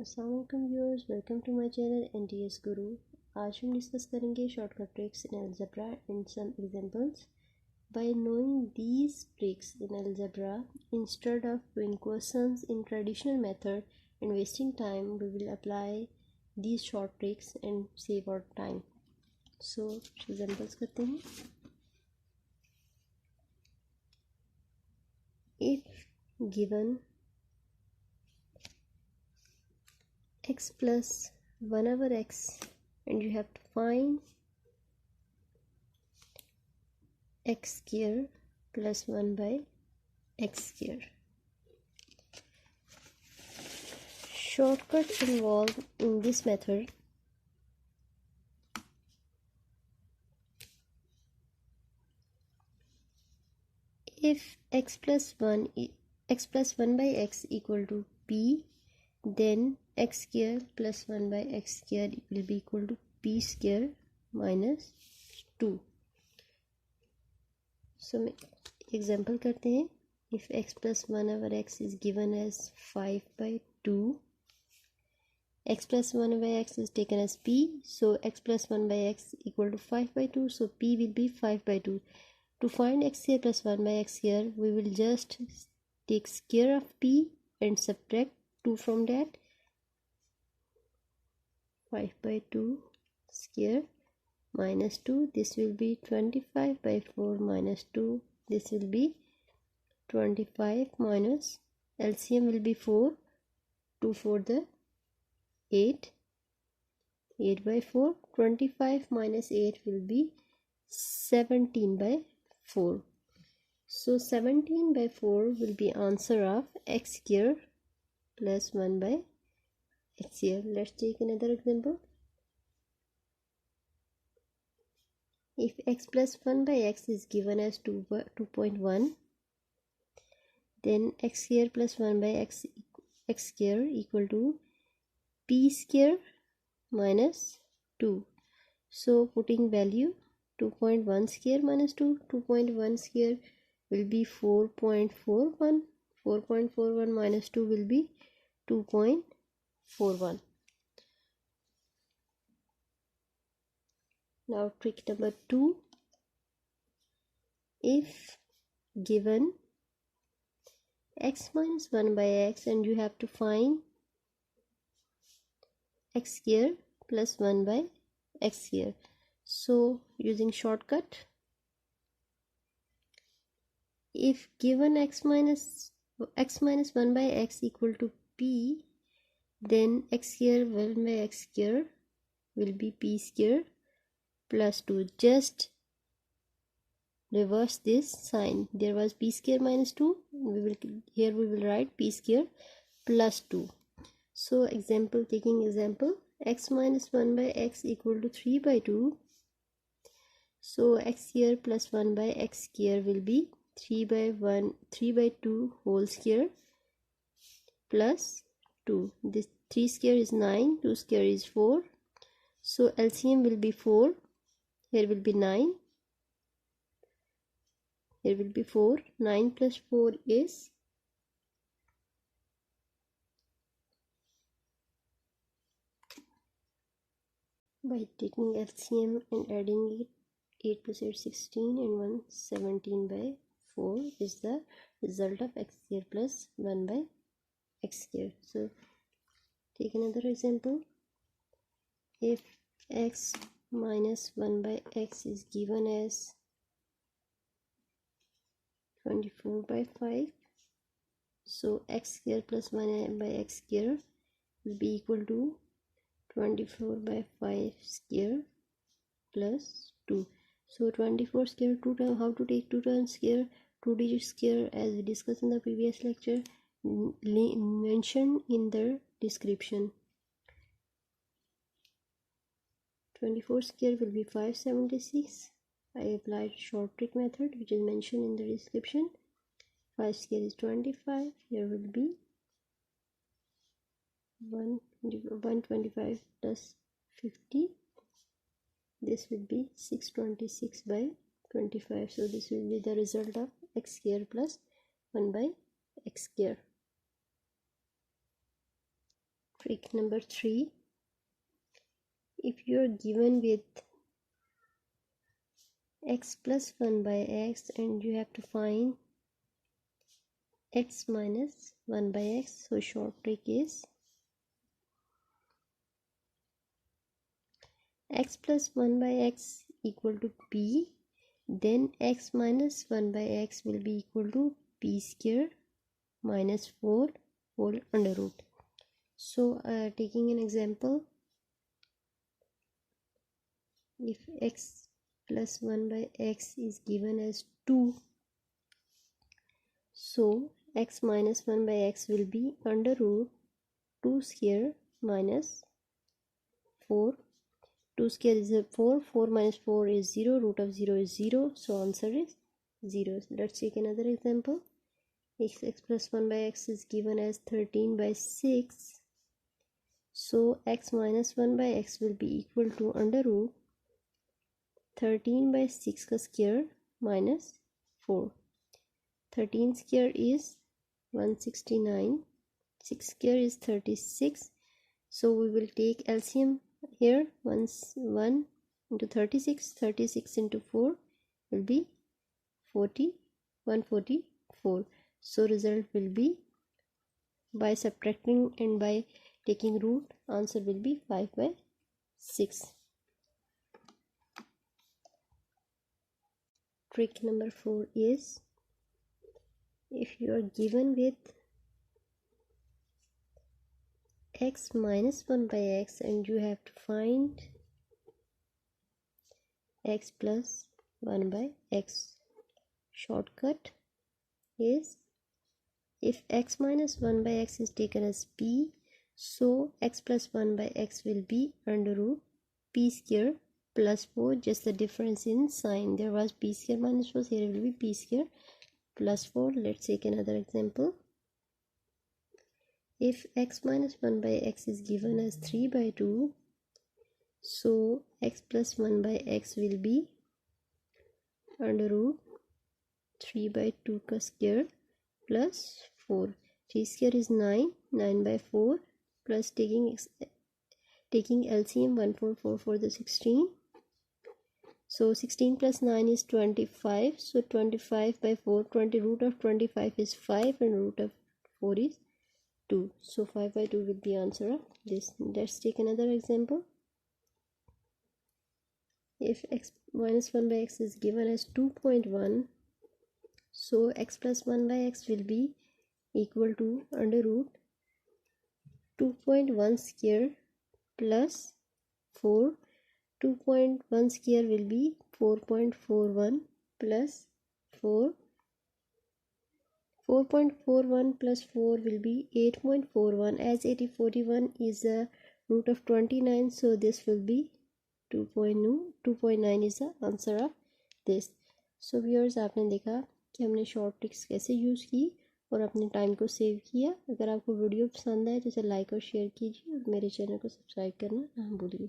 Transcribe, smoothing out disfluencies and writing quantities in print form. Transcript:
अस्सलाम वालेकुम viewers, welcome to my channel NTS Guru. आज हम डिस्कस करेंगे shortcut tricks in algebra and some examples. By knowing these tricks in algebra, instead of doing questions in traditional method and wasting time, we will apply these short tricks and save our time. So examples करते हैं। If given x plus 1 over x and you have to find x square plus 1 by x square. Shortcut involved in this method. If x plus 1 by x equal to p, then x square plus 1 by x square will be equal to p square minus 2. So example करते हैं। If x plus 1 over x is given as 5 by 2, x plus 1 by x is taken as p, so x plus 1 by x equal to 5 by 2, so p will be 5 by 2. To find x square plus 1 by x square, we will just take square of p and subtract 2 from that. 5 by 2 square minus 2, this will be 25 by 4 minus 2, this will be 25 minus LCM will be 4, 2 for the 8 by 4, 25 minus 8 will be 17 by 4. So 17 by 4 will be answer of x square plus 1 by x square. Let's take another example. If x plus 1 by x is given as 2.1, then x square plus 1 by x square equal to p square minus 2. So putting value 2.1 square minus 2, 2.1 square will be 4.41, 4.41 minus 2 will be 2.41. Now trick number 2. If given x minus 1 by x and you have to find x square plus 1 by x square. So using shortcut, if given x minus 1 by x equal to p, then x square 1 by x square will be p square plus 2. Just reverse this sign. There was p square minus 2. Here we will write p square plus 2. So taking example, x minus 1 by x equal to 3 by 2. So x square plus 1 by x square will be 3 by 2 whole square plus 2. This 3 square is 9, 2 square is 4. So LCM will be 4. Here will be 9. Here will be 4. 9 plus 4 is 8. By taking LCM and adding it, 8 plus 8 16 and 1 17 by 4 is the result of x square plus 1 by x square. So take another example. If x minus 1 by x is given as 24 by 5, so x square plus 1 by x square will be equal to 24 by 5 square plus 2. So 24 square 2 times, how to take 2 times square, 2 digit square, as we discussed in the previous lecture, mentioned in the description. 24 square will be 576. I applied short trick method which is mentioned in the description. 5 square is 25. Here will be 125 plus 50. This will be 626 by 25. So this will be the result of x square plus 1 by x square. Trick number 3. If you are given with x plus 1 by x and you have to find x minus 1 by x, so short trick is x plus 1 by x equal to p, then x minus 1 by x will be equal to p square minus 4 whole under root. So taking an example, if x plus 1 by x is given as 2, so x minus 1 by x will be under root 2 square minus 4. 2 square is 4, 4 minus 4 is 0, root of 0 is 0, so answer is 0. Let's take another example. X plus 1 by x is given as 13 by 6, so x minus 1 by x will be equal to under root 13 by 6 का square minus 4. 13 square is 169, 6 square is 36, so we will take LCM here. 1 into 36, 36 into 4 will be 144. So result will be, by subtracting and by taking root, answer will be 5 by 6. Trick number 4 is, if you are given with x minus 1 by x and you have to find x plus 1 by x, shortcut is, if x minus 1 by x is taken as p, so x plus 1 by x will be under root p square plus 4, just the difference in sign. There was p square minus 4, here will be p square plus 4. Let's take another example. If x minus 1 by x is given as 3 by 2, so x plus 1 by x will be under root 3 by 2 का square plus 4. 3 square is 9, 9 by 4 plus taking LCM 1444 the 16. So 16 plus 9 is 25. So 25 by 4, 20 root of 25 is 5 and root of 4 is 2. So 5 by 2 will be answer of this. Let's take another example. If x minus 1 by x is given as 2.1, so x plus 1 by x will be equal to under root 2.1 square plus 4. 2.1 square will be 4.41 plus 4. 4.41 plus 4 will be 8.41. As 841 is the root of 29, so this will be 2.9 is the answer of this. So viewers, आपने देखा कि हमने short tricks कैसे use की और अपने time को save किया। अगर आपको वीडियो पसंद आए तो इसे लाइक और शेयर कीजिए और मेरे चैनल को सब्सक्राइब करना ना भूलिए।